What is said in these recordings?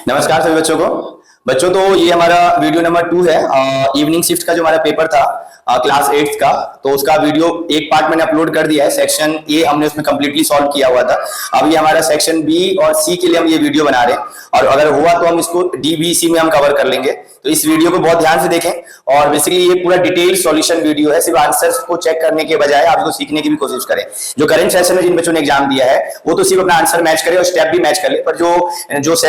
नमस्कार सभी बच्चों को। बच्चों तो ये हमारा वीडियो नंबर 2 है। इवनिंग शिफ्ट का जो हमारा पेपर था क्लास 8 का, तो उसका वीडियो एक पार्ट मैंने अपलोड कर दिया है। सेक्शन ए हमने उसमें कंप्लीटली सॉल्व किया हुआ था। अब ये हमारा सेक्शन बी और सी के लिए हम ये वीडियो बना रहे हैं, और अगर हुआ तो हम इसको डी बी सी में हम कवर कर लेंगे। तो इस वीडियो को बहुत ध्यान से देखें, और बेसिकली ये पूरा डिटेल सॉल्यूशन वीडियो है। सिर्फ आंसर्स को चेक करने के बजाय आप इसको सीखने की भी कोशिश करें। जो करंट सेशन में जिन बच्चों ने एग्जाम दिया है वो तो सिर्फ अपना आंसर मैच करे और स्टेप भी मैच कर ले, पर जो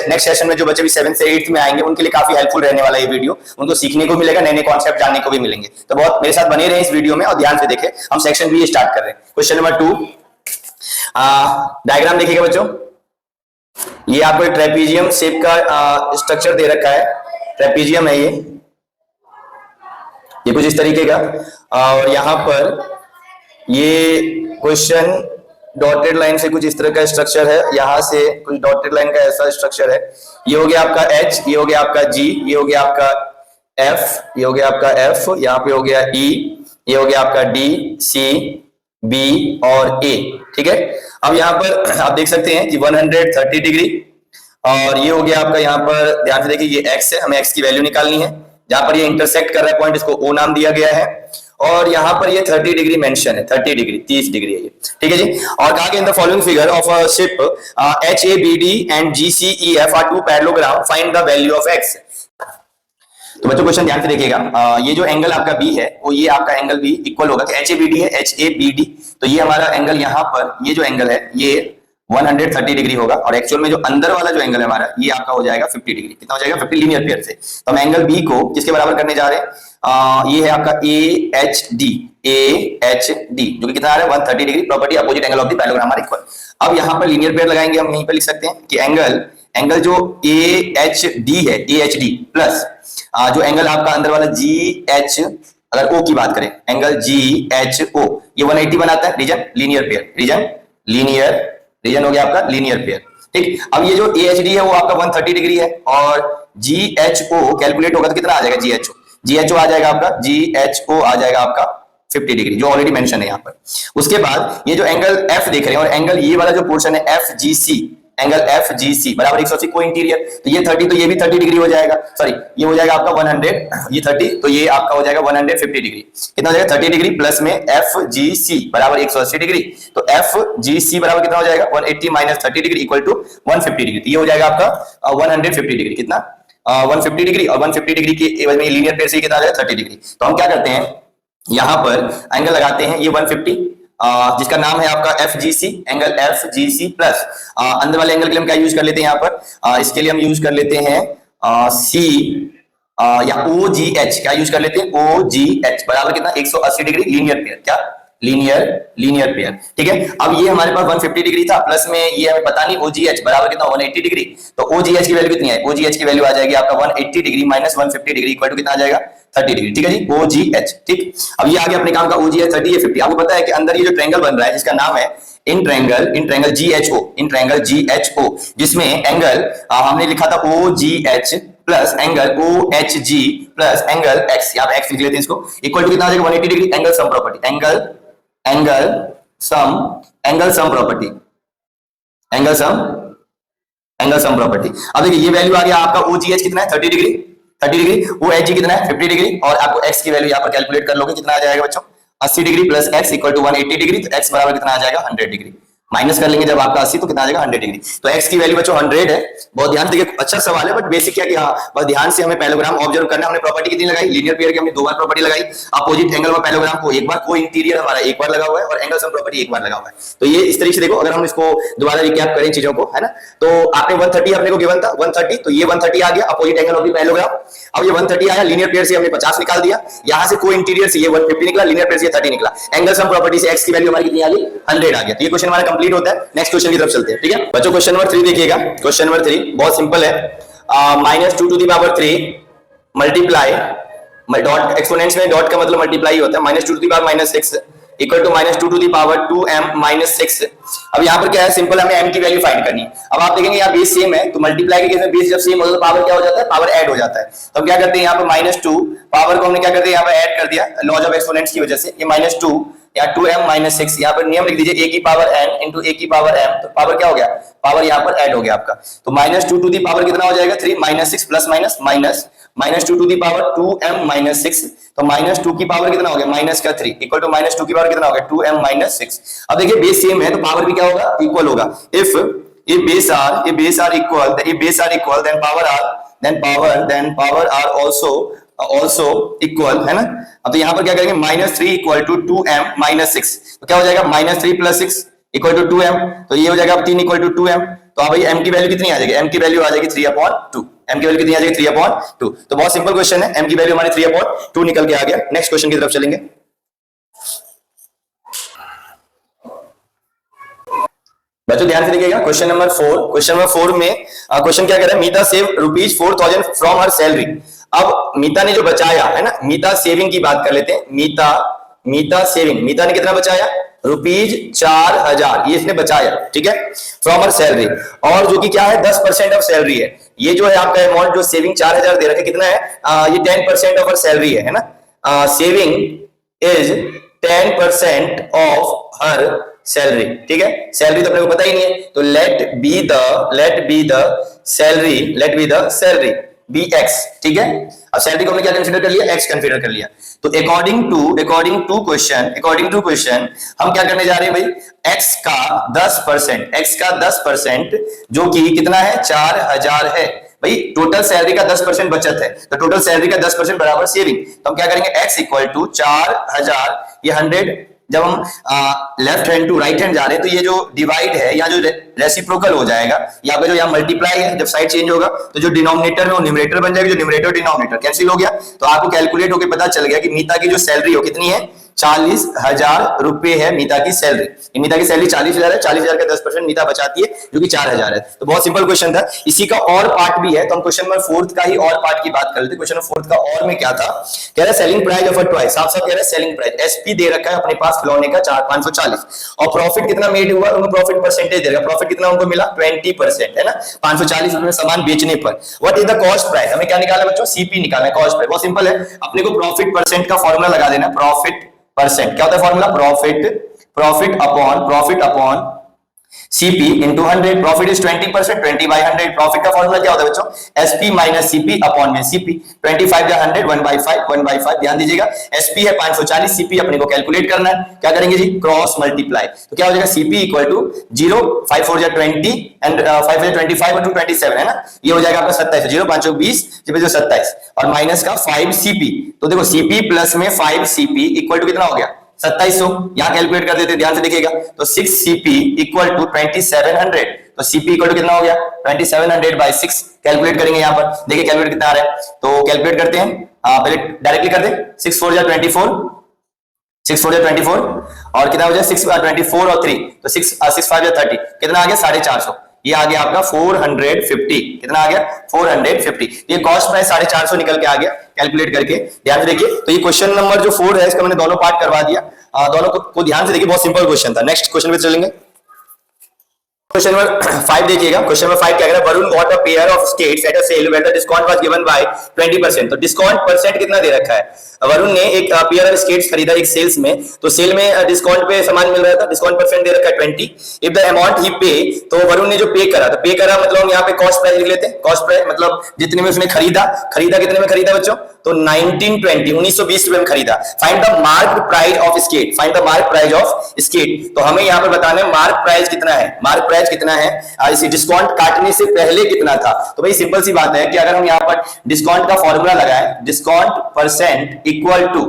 नेक्स्ट सेशन में जो बच्चे भी 7 से 8 में आएंगे उनके लिए काफी हेल्पफुल रहने वाला ये वीडियो। उनको सीखने को मिलेगा, नए नए कॉन्सेप्ट जानने को भी मिलेंगे। तो बहुत मेरे साथ बने रहे इस वीडियो में और ध्यान से देखें। हम सेक्शन बी स्टार्ट कर रहे हैं। क्वेश्चन नंबर 2, डायग्राम देखिएगा बच्चों। ये आपको एक ट्रेपीजियम शेप का स्ट्रक्चर दे रखा है। ट्रेपीजियम है ये कुछ इस तरीके का, और यहां पर ये क्वेश्चन डॉटेड लाइन से कुछ इस तरह का स्ट्रक्चर है। यहां से कुछ डॉटेड लाइन का ऐसा स्ट्रक्चर है। ये हो गया आपका एच, ये हो गया आपका जी, ये हो गया आपका एफ, ये हो गया आपका एफ, यहाँ पे हो गया ई, ये हो गया आपका डी, सी, बी और ए। ठीक है। अब यहाँ पर आप देख सकते हैं कि 130 डिग्री, और ये हो गया आपका, यहाँ पर ध्यान से देखिए ये एक्स है, हमें एक्स की वैल्यू निकालनी है। जहां पर ये इंटरसेक्ट कर रहा है पॉइंट, इसको ओ नाम दिया गया है। और यहाँ पर ये 30 डिग्री मेंशन है, 30 डिग्री 30 डिग्री है ये। ठीक है जी। और कहा कि in the following figure of a ship H A B D and G C E F are two parallelogram, find the value of x. तो बच्चों क्वेश्चन ध्यान से देखिएगा। ये जो एंगल आपका बी है वो ये आपका एंगल बी इक्वल होगा कि एच ए बी डी है, एच ए बी डी। तो ये हमारा एंगल यहाँ पर ये जो एंगल है ये 130 डिग्री होगा, और एक्चुअल में जो अंदर वाला जो एंगल है हमारा ये आपका हो जाएगा 50 डिग्री। कितना हो जाएगा? 50 लीनियर पेयर से। तो हम एंगल बी को किसके बराबर करने जा रहे हैं? ये है आपका A H D, A H D, जो कि कितना आ रहा है? 130 degree. Property opposite angle of the parallelogram are equal. अब यहाँ पर लीनियर पेयर लगाएंगे, हम यहीं पर लिख सकते हैं कि एंगल जो ए एच डी है, ए एच डी प्लस जो एंगल आपका अंदर वाला जी एच, अगर ओ की बात करें, एंगल जी एच ओ, ये 180 बनाता है। रीजन लीनियर पेयर, रीजन हो गया आपका लीनियर पेयर। ठीक। अब ये जो ए एच डी है वो आपका 130 डिग्री है, और जी एच ओ कैलकुलेट होगा तो कितना आ जाएगा? जी एच ओ आ जाएगा आपका, जी एच ओ आ जाएगा आपका 50 डिग्री, जो ऑलरेडी मेंशन है यहाँ पर। उसके बाद ये जो एंगल एफ देख रहे हैं, और एंगल ये वाला जो पोर्शन है F G C, angle F G सी बराबर 180 को इंटीरियर, तो ये 30 तो ये भी 30 डिग्री हो जाएगा। सॉरी, ये हो जाएगा आपका 100, ये 30 तो ये आपका हो जाएगा 150 डिग्री। कितना हो जाएगा? 30 डिग्री प्लस में एफ जी सी बराबर 180 डिग्री। तो एफ जी सी बराबर कितना हो जाएगा? 180 minus 30 degree equal to 150 degree. तो ये हो जाएगा आपका 150 डिग्री। कितना? 150 डिग्री, और 150 डिग्री के एवज में लीनियर पेयर से कितना आ जाएगा? 30 डिग्री। तो हम क्या करते हैं, यहां पर एंगल लगाते हैं ये 150, जिसका नाम है आपका F G C, angle F G C plus अंदर वाले एंगल के लिए हम क्या यूज कर लेते हैं यहाँ पर? इसके लिए हम यूज कर लेते हैं सी या ओ जी एच। क्या यूज कर लेते हैं? ओ जी एच बराबर कितना? 180 डिग्री लीनियर पेयर। क्या? Linear pair. ठीक है। अब ये हमारे पास 150 डिग्री था, प्लस में ये हमें पता नहीं OGH बराबर कितना? 180 डिग्री। तो OGH की वैल्यू कितनी है? OGH की वैल्यू आ जाएगी आपका 180 degree minus 150 degree equal to कितना आ जाएगा? 30 डिग्री। ठीक है जी, OGH। ठीक। अब ये आगे अपने काम का OGH 30 है 50। आपको पता है कि अंदर ये जो ट्रायंगल बन रहा है जिसका नाम है इन ट्रायंगल GHO, जिसमें एंगल हमने लिखा था OGH plus angle OHG plus angle X, यहाँ पे X लिख लेते हैं इसको, इक्वल टू कितना आ जाएगा? 180 degree. Angle sum property, angle sum property. अब देखिए ये वैल्यू आ गया आपका OGH कितना है? 30 डिग्री, OHG कितना है? 50 डिग्री, और आपको X की वैल्यू यहाँ पर कैलकुलेट कर लोगे, कितना आ जाएगा बच्चों? 80 degree plus X equal to 180 degree. तो X बराबर कितना आ जाएगा? 100 डिग्री। माइनस कर लेंगे जब आपका 80 तो कितना आ जाएगा? 100 डिग्री। तो x की वैल्यू बच्चों 100 है। बहुत ध्यान से देखिए, अच्छा सवाल है बट बेसिक क्या कि हाँ बस ध्यान से हमें पैरेललोग्राम ऑब्जर्व करना है। हमने प्रॉपर्टी कितनी लगाई? लीनियर पेयर की हमने 2 बार प्रॉपर्टी लगाई। अपोजिट एंगल और पैरेललोग्राम को एक बार, को इंटीरियर हमारा एक बार लगा हुआ है, और एंगल सम प्रॉपर्टी एक बार लगा हुआ है। तो ये इस तरीके से देखो, अगर हम इसको दोबारा रिकैप करें चीजों को, है ना, तो आपने 130 अपने को गिवन था 130, तो ये 130 आ गया opposite angle of the parallelogram. अब ये 130 आया, लीनियर पेयर से हमने 50 निकाल दिया, यहां से को इंटीरियर से ये 150 निकला, लीनियर पेयर से 30 निकला। एंगल सम प्रॉपर्टी से x की वैल्यू हमारी कितनी आ गई? 100 आ गया। तो ये क्वेश्चन हमारा कंप्लीट होता है। नेक्स्ट क्वेश्चन की तरफ चलते हैं। ठीक है बच्चों, क्वेश्चन नंबर 3 देखिएगा। क्वेश्चन नंबर 3 बहुत सिंपल है। -2 to the power 3 multiply, dot exponents में डॉट का मतलब मल्टीप्लाई होता है, -2 to the power -6 equal to -2 to the power 2m - 6। अब यहाँ पर क्या है? सिंपल, हमें m की वैल्यू फाइंड करनी है। अब आप देखेंगे यहाँ बेस सेम है, तो मल्टीप्लाई के केस में बेस जब सेम होता है तो पावर क्या हो जाता है? पावर ऐड हो जाता है। तो हम क्या करते हैं यहाँ पर -2 पावर को हमने क्या करते हैं यहाँ पर ऐड कर दिया, लॉज ऑफ एक्सपोनेंट्स की वजह से। ये -2 या 2m माइनस 6, यहाँ पर नियम लिख दीजिए a की पावर n इंटू a की पावर m, तो पावर क्या हो गया, पावर यहाँ पर ऐड हो गया आपका, तो -2 टू दी पावर कितना हो जाएगा 3, -6 plus minus minus -2 to the power 2m minus 6, तो -2 की पावर कितना हो गया माइनस का 3 इक्वल टू -2 की पावर कितना हो गया 2m माइनस 6। अब देखिए बेस सेम है तो पावर भी क्या होगा, इक्वल होगा। इफ ये base are equal then power are also equal है ना। अब तो यहाँ पर क्या करेंगे -3 इक्वल टू 2m माइनस 6, तो क्या हो जाएगा -3 प्लस 6 इक्वल टू 2m, तो ये हो जाएगा 3 इक्वल टू 2m, तो अब ये m की वैल्यू कितनी आ जाएगी, m की वैल्यू आ जाएगी 3/2, m की वैल्यू कितनी आ जाएगी 3/2, तो बहुत सिंपल क्वेश्चन है, m की वैल्यू हमारी 3/2 निकल के आ गया। नेक्स्ट क्वेश्चन की तरफ चलेंगे। बच्चों ध्यान से देखिएगा क्वेश्चन नंबर 4 में क्वेश्चन क्या कह रहा है, मीता सेव ₹4000 फ्रॉम हर सैलरी। अब मीता ने जो बचाया है ना, मीता सेविंग की बात कर लेते हैं, मीता सेविंग, मीता ने कितना बचाया ₹4000, ये इसने बचाया, ठीक है, फ्रॉम हर सैलरी, और जो कि क्या है 10% ऑफ सैलरी है। ये जो है आपका अमाउंट जो सेविंग 4000 दे रखा है कितना है, ये 10% ऑफ हर सैलरी है ना, saving is 10% of her salary, ठीक है, सैलरी तो अपने को पता ही नहीं है, तो let be the salary be x, ठीक है। अब सैलरी को हमने क्या कंसीडर कर लिया, एक्स कंसीडर कर लिया, तो अकॉर्डिंग टू क्वेश्चन हम क्या करने जा रहे हैं भाई, एक्स का 10%, जो कि कितना है 4000 है भाई, टोटल सैलरी का 10% बचत है, तो टोटल सैलरी का 10% बराबर सेविंग, तो हम क्या करेंगे x इक्वल टू 4000, ये 100, जब हम left hand to right hand जा रहे हैं तो ये जो डिवाइड है या जो रेसिप्रोकल हो जाएगा, यहाँ पे जो यहाँ मल्टीप्लाई है, जब साइड चेंज होगा तो जो डिनोमिनेटर है वो न्यूमरेटर बन जाएगा, जो न्यूमरेटर डिनोमिनेटर कैंसिल हो गया, तो आपको कैलकुलेट होकर पता चल गया कि मीता की जो सैलरी हो कितनी है 40,000 रुपए है मीता की सैलरी। मीता की सैलरी 40,000 है, 40,000 का 10% मीता बचाती है जो कि 4,000 है। तो बहुत सिंपल क्वेश्चन था, इसी का और पार्ट भी है, तो हम क्वेश्चन नंबर 4 का ही और पार्ट की बात कर लेते हैं। क्वेश्चन नंबर 4 का और में क्या था, कह रहा है selling price of a toy, साफ साफ कह रहा है सेलिंग प्राइस, एसपी दे रखा है अपने पास खिलौने का 540, और प्रॉफिट कितना मेड हुआ, उनको प्रॉफिट परसेंटेज दे रखा, प्रॉफिट कितना उनको मिला 20% है ना, 540 रुपए में सामान बेचने पर। What is the cost price, हमें क्या निकालना है बच्चों, सीपी निकालना है, कॉस्ट प्राइस। बहुत सिंपल है, अपने को प्रॉफिट परसेंट का फॉर्मूला लगा देना, प्रॉफिट परसेंट क्या होता है formula, profit upon CP into 100, profit is 20%, 20/100, profit का फॉर्मूला क्या होता है बच्चों, एसपी माइनस सीपी अपॉन में सीपी, 25/100 1/5 ध्यान दीजिएगा, एसपी है 540, सीपी अपने को कैलकुलेट करना है, क्या करेंगे जी, क्रॉस मल्टीप्लाई, तो क्या हो जाएगा सीपी इक्वल टू 0, 5 4 20 एंड 5 25 और 2 27 है ना, ये हो जाएगा आपका 27, 0 5 20 27 और माइनस का 5 सीपी, तो देखो सीपी प्लस में 5 सीपी इक्वल टू कितना हो गया 2700, यहां कैलकुलेट कर देते, ध्यान से देखिएगा, तो 6 सीपी इक्वल टू 2700, तो सीपी इक्वल टू कितना हो गया 2700 बाय 6, कैलकुलेट करेंगे यहां पर, देखिए कैलकुलेट कितना आ रहा है, तो कैलकुलेट करते हैं, पहले डायरेक्टली कर दे, 6 4 24 और कितना हो जाए 6 24 और 3, तो 6 5 30, कितना आ गया 450, ये आ गया आपका 450, कितना आ गया 450, ये कॉस्ट प्राइस 450 निकल के आ गया कैलकुलेट करके, ध्यान से देखिए। तो ये क्वेश्चन नंबर जो 4 है इसका मैंने दोनों पार्ट करवा दिया, दोनों को ध्यान से देखिए, बहुत सिंपल क्वेश्चन था। नेक्स्ट क्वेश्चन पे चलेंगे, क्वेश्चन नंबर 5 देखिएगा, क्वेश्चन नंबर 5 क्या कह रहा है, Varun bought a pair of skates at a sale where the discount was given by 20%, तो डिस्काउंट परसेंट कितना दे रखा है, वरुण ने एक पेयर ऑफ स्केट्स खरीदा एक सेल्स में, तो सेल में डिस्काउंट पे सामान मिल रहा था, डिस्काउंट परसेंट दे रखा है 20, इफ द अमाउंट ही पे, तो वरुण ने जो पे करा, तो पे करा मतलब हम यहाँ पे कॉस्ट प्राइस लिख लेते हैं, कॉस्ट प्राइस मतलब जितने में उसने खरीदा कितने में खरीदा बच्चों, तो 1920 रुपए में खरीदा। Find the mark price of skate, find the mark price of skate, तो हमें यहाँ पे बताना है मार्क प्राइस कितना है, मार्क प्राइस कितना है, इसी डिस्काउंट काटने से पहले कितना था, तो भाई सिंपल सी बात है कि अगर हम यहाँ पर डिस्काउंट का फॉर्मूला लगाएं, डिस्काउंट परसेंट इक्वल टू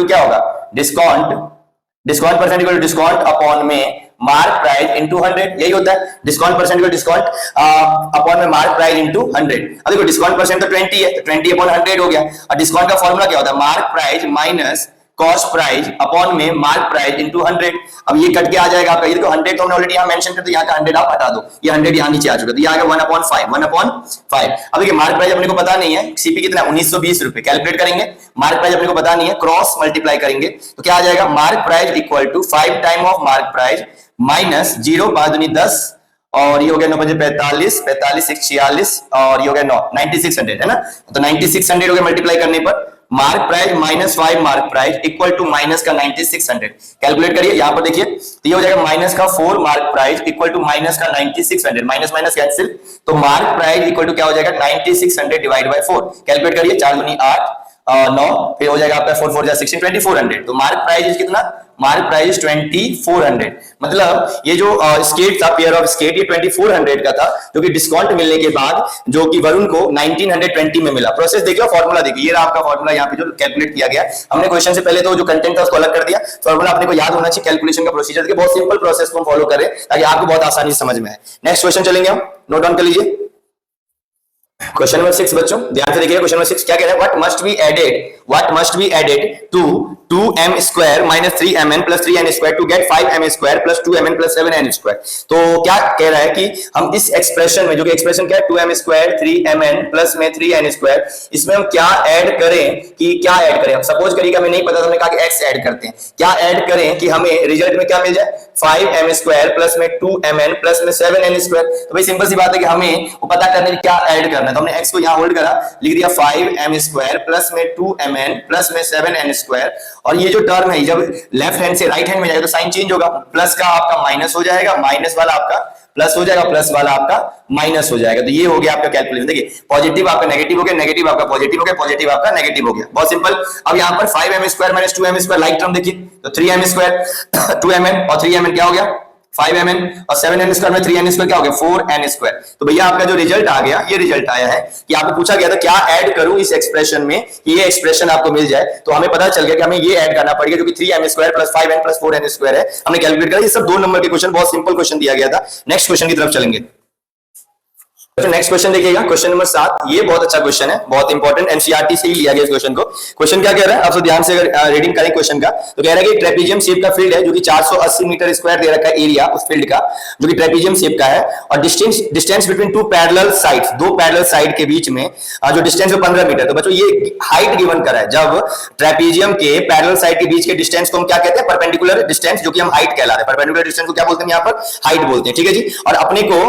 क्या होगा, discount percent equal to discount upon में मार्क प्राइस इंटू 100, यही होता है, डिस्काउंट परसेंट को डिस्काउंट अपॉन में मार्क प्राइस इंटू 100। अब देखो डिस्काउंट परसेंट तो 20 है, तो 20 अपॉन 100 हो गया, और डिस्काउंट का फॉर्मूला क्या होता है, mark price minus cost price upon में मार्क प्राइस इंटू 100। अब ये कट के आ जाएगा आपका, ये देखो 100 तो हमने ऑलरेडी यहाँ मेंशन कर दिया, यहाँ का 100 आप हटा दो, ये 100 यहाँ नीचे आ चुका, तो ये आ गया 1/5। अब देखिए मार्क प्राइस अपने को पता नहीं है, सीपी कितना 1920 रुपए, कैलकुलेट करेंगे, मार्क प्राइस अपने को पता नहीं है, क्रॉस मल्टीप्लाई करेंगे, तो क्या आ जाएगा, mark price equal to 5 time of mark price minus 0 5 दूनी 10, और ये हो गया 9 5 45, 45 6 46 और ये हो गया 9600 है ना, तो 9600 हो गया मल्टीप्लाई करने पर mark price minus 5 mark price equal to minus का 9600। कैलकुलेट करिए, यहां पर देखिए तो ये हो जाएगा माइनस का 4 mark price equal to minus का 9600, माइनस माइनस कैंसिल, तो मार्क प्राइस इक्वल टू क्या हो जाएगा 9600 डिवाइड बाय 4। कैलकुलेट करिए, 4 दूनी 8 9, फिर हो जाएगा आपका 4 4 16 2400। तो मार्क प्राइस कितना, मार्क प्राइस 2400। मतलब ये जो स्केट था, पेयर ऑफ स्केट, ये 2400 का था, जो कि डिस्काउंट मिलने के बाद जो कि वरुण को 1920 में मिला। प्रोसेस देखिए, फॉर्मूला देखिए, ये रहा आपका फॉर्मूला यहाँ पे जो कैलकुलेट किया गया। हमने क्वेश्चन से पहले तो जो कंटेंट था उसको अलग कर दिया, फॉर्मूला अपने को याद होना चाहिए, कैलकुलेशन का प्रोसीजर देखिए, बहुत सिंपल प्रोसेस को हम फॉलो करें ताकि आपको बहुत आसानी से समझ में आए। नेक्स्ट क्वेश्चन चलेंगे हम, नोट डाउन कर लीजिए। क्वेश्चन नंबर 6 बच्चों ध्यान से देखिए, क्वेश्चन नंबर 6 क्या कह रहा है, what must be added to 2m square minus 3mn plus 3n square to get 5m square plus 2mn plus 7n square. तो क्या कह रहा है कि हम इस एक्सप्रेशन में, जो कि एक्सप्रेशन क्या है 2m स्क्वायर 3mn प्लस में 3n स्क्वायर, इसमें हम क्या ऐड करें, कि क्या ऐड करें। सपोज करिए कि हमें नहीं पता, तो हमने कहा कि x ऐड करते हैं, क्या ऐड करें कि हमें रिजल्ट में क्या मिल जाए 5m स्क्वायर प्लस में 2mn प्लस में 7n स्क्वायर। तो भाई सिंपल सी बात है कि हमें वो पता करने की क्या ऐड करना है, तो हमने x को यहां होल्ड करा, लिख दिया 5m स्क्वायर प्लस में 2mn प्लस में 7n स्क्वायर। और ये जो टर्म है जब लेफ्ट हैंड से राइट हैंड में जाएगा तो साइन चेंज होगा, प्लस का आपका माइनस हो जाएगा, माइनस वाला आपका प्लस हो जाएगा, प्लस वाला आपका माइनस हो जाएगा। तो ये हो गया आपका कैलकुलेशन। देखिए पॉजिटिव आपका नेगेटिव हो गया, नेगेटिव आपका पॉजिटिव हो गया, पॉजिटिव आपका नेगेटिव हो गया, बहुत सिंपल। अब यहाँ पर 5m square minus 2m square like term देखिए, तो 3m स्क्वायर 2mn और 3mn क्या हो गया 5mn और 7n स्क्वायर में 3n स्क्वायर क्या हो गया 4n स्क्वायर। तो भैया आपका जो रिजल्ट आ गया, ये रिजल्ट आया है कि आपको पूछा गया था क्या ऐड करूं इस एक्सप्रेशन में कि ये एक्सप्रेशन आपको मिल जाए, तो हमें पता चल गया कि हमें ये ऐड करना पड़ेगा जो कि 3m square plus 5n plus 4n square है। हमने कैलकुलेट करा, ये सब 2 नंबर के क्वेश्चन, बहुत सिंपल क्वेश्चन दिया गया था। नेक्स्ट क्वेश्चन की तरफ चलेंगे। नेक्स्ट क्वेश्चन देखिएगा, क्वेश्चन नंबर 7, ये बहुत अच्छा क्वेश्चन है, बहुत इंपॉर्टेंट, एनसीईआरटी से ही लिया गया इस क्वेश्चन को। क्वेश्चन क्या कह रहा है, आप ध्यान से अगर रीडिंग करें क्वेश्चन का, तो कह रहा है कि ट्रेपीजियम शेप का फील्ड है जो कि 480 मीटर स्क्वायर दे रखा है एरिया उस फील्ड का, जो कि ट्रेपीजियम शेप का है, और distance between 2 parallel sides, 2 parallel side के बीच में जो डिस्टेंस है 15 मीटर। तो बच्चों ये हाइट गिवन करा है, जब ट्रेपीजियम के पैरेलल साइड के बीच के डिस्टेंस को हम क्या कहते हैं परपेंडिकुलर डिस्टेंस, जो कि हम हाइट कहला रहे हैं। परपेंडिकुलर डिस्टेंस को क्या बोलते हैं यहाँ पर हाइट बोलते हैं, ठीक है जी। और अपने को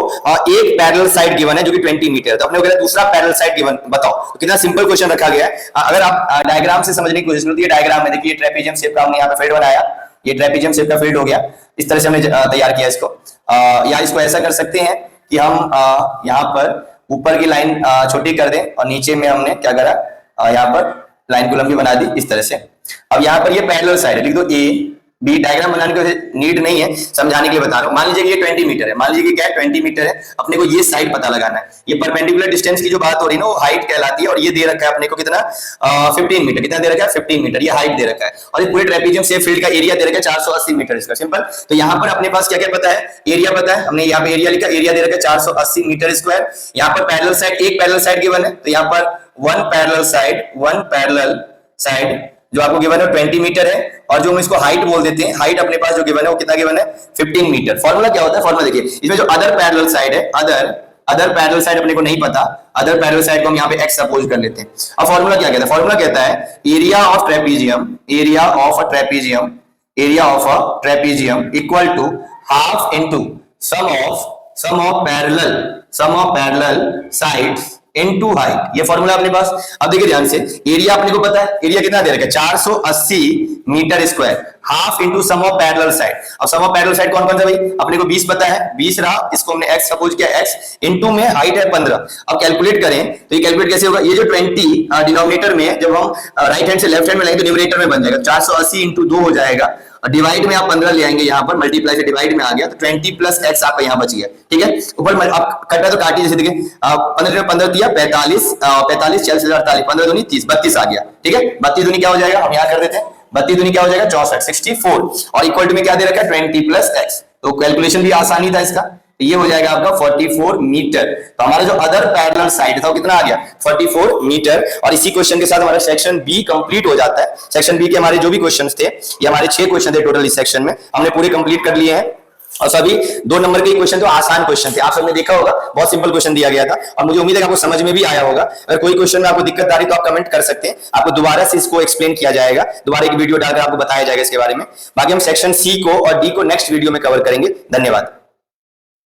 एक पैरेलल साइड गिवन है जो कि 20 मीटर, तो अपने को दूसरा पैरेलल साइड गिवन, बताओ तो कितना सिंपल क्वेश्चन रखा गया है। अगर आप डायग्राम से समझने की कोशिश करते हैं, डायग्राम में देखिए ट्रेपीजियम शेप का हमने यहाँ पे फील्ड बनाया, ये ट्रेपीजियम शेप का फील्ड हो गया, इस तरह से हमने तैयार किया इसको। या इसको ऐसा कर सकते हैं कि हम यहाँ पर ऊपर की लाइन छोटी कर दें और नीचे में हमने क्या करा यहाँ पर लाइन को लंबी बना दी इस तरह से। अब यहाँ पर ये पैरेलल साइड है, लिख दो ए बी, डायग्राम बनाने की नीड नहीं है, समझाने के लिए बता रहा हूं। मान लीजिए कि ये 20 मीटर है, मान लीजिए कि क्या है 20 मीटर है, अपने को ये साइड पता लगाना है। ये परपेंडिकुलर डिस्टेंस की जो बात हो रही है ना वो हाइट कहलाती है, और ये दे रखा है अपने को कितना 15 मीटर, कितना दे रखा है 15 मीटर, ये हाइट दे रखा है। और ये पूरे ट्रेपीजियम शेप फील्ड का एरिया दे रखा है 480 मीटर इसका, सिंपल। तो यहाँ पर अपने पास क्या क्या पता है, एरिया पता है, हमने यहाँ पे एरिया लिखा, एरिया दे रखा है 480 मीटर स्क्वायर। यहाँ पर पैरेलल साइड, एक पैरेलल साइड गिवन है, तो यहाँ पर वन पैरेलल साइड जो आपको गिवन है 20 मीटर है, और जो हम इसको हाइट बोल देते हैं, हाइट अपने पास जो गिवन है वो कितना गिवन है 15 मीटर। फॉर्मूला क्या होता है, फॉर्मूला देखिए, इसमें जो अदर पैरेलल साइड है, अदर पैरेलल साइड अपने को नहीं पता, अदर पैरेलल साइड को हम यहाँ पे x सपोज कर लेते हैं। अब फॉर्मूला क्या कहता है, फॉर्मूला कहता है area of a trapezium equal to half into sum of parallel sides into height, ये फॉर्मूला अपने पास। अब देखिए ध्यान से, एरिया अपने को पता है, एरिया कितना दे रखा है 480 metre square, half into sum of parallel side. अब सम ऑफ पैरेलल साइड कौन कौन सा भाई, अपने को 20 पता है, 20 रहा, इसको हमने x सपोज किया, x इनटू में हाइट है 15। अब कैलकुलेट करें तो ये कैलकुलेट कैसे होगा, ये जो 20 डिनोमिनेटर में जब हम राइट हैंड से लेफ्ट हैंड में लाएंगे तो न्यूमरेटर में बन जाएगा 480 इंटू 2 हो जाएगा, और डिवाइड में आप 15 ले आएंगे, यहाँ पर मल्टीप्लाई से डिवाइड में आ गया, तो 20 प्लस x आपका यहाँ बच गया, ठीक है। ऊपर आप कटा तो काटिए, जैसे देखिए 15 दिया 45, 45 40 48, 15 दूनी 30, 32 आ गया, ठीक है। 32 दूनी क्या हो जाएगा, हम यहाँ कर देते हैं, 32 दूनी क्या हो जाएगा 64, 64, और इक्वल टू में क्या दे रखा है 20 प्लस x। तो कैलकुलेशन भी आसानी था इसका, ये हो जाएगा आपका 44 मीटर। तो हमारा जो अदर पैरेलल साइड था वो कितना आ गया 44 मीटर। और इसी क्वेश्चन के साथ हमारा सेक्शन बी कंप्लीट हो जाता है। सेक्शन बी के हमारे जो भी क्वेश्चंस थे, ये हमारे 6 क्वेश्चन थे टोटल इस सेक्शन में, हमने पूरे कंप्लीट कर लिए हैं, और सभी 2 नंबर के क्वेश्चन तो आसान क्वेश्चन थे, आप सबने देखा होगा, बहुत सिंपल क्वेश्चन दिया गया था, और मुझे उम्मीद है आपको समझ में भी आया होगा। अगर कोई क्वेश्चन में आपको दिक्कत आ रही तो आप कमेंट कर सकते हैं, आपको दोबारा से इसको एक्सप्लेन किया जाएगा, दोबारा एक वीडियो डालकर आपको बताया जाएगा इसके बारे में। बाकी हम सेक्शन सी को और डी को नेक्स्ट वीडियो में कवर करेंगे। धन्यवाद।